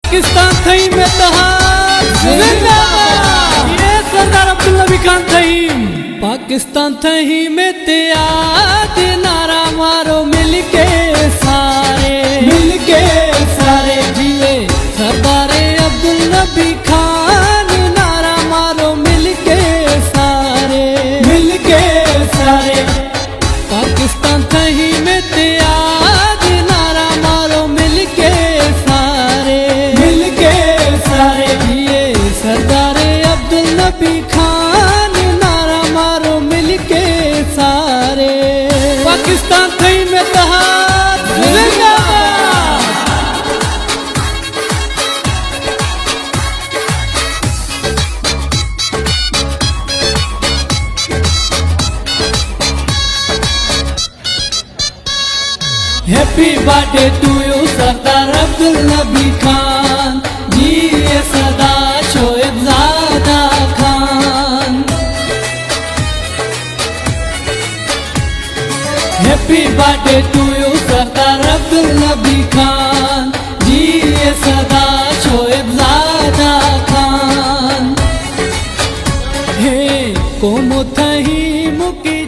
पाकिस्तान थई में तहार जिंदाबाद। ये सरदार अब्दुल नबी खान थई। पाकिस्तान थई में ते आज नारा मारो मिलके सारे, मिलके सारे जिए सरदार अब्दुल नबी खान। नारा मारो मिलके सारे, मिलके सारे। पाकिस्तान थई में ते आज नारा मारो मिलके सारे, मिलके सारे जिए सरदार अब्दुल नबी खान। नारा मारो मिलके सारे। पाकिस्तान थई में तहार जिंदाबाद। Happy birthday to you Sardar Abdul Nabi Khan. जिए सदा Shoaib Zada Khan. Happy birthday to you Sardar Abdul Nabi Khan. जिए सदा शोएब ज़ादा खान। हे कोमो थही मुकी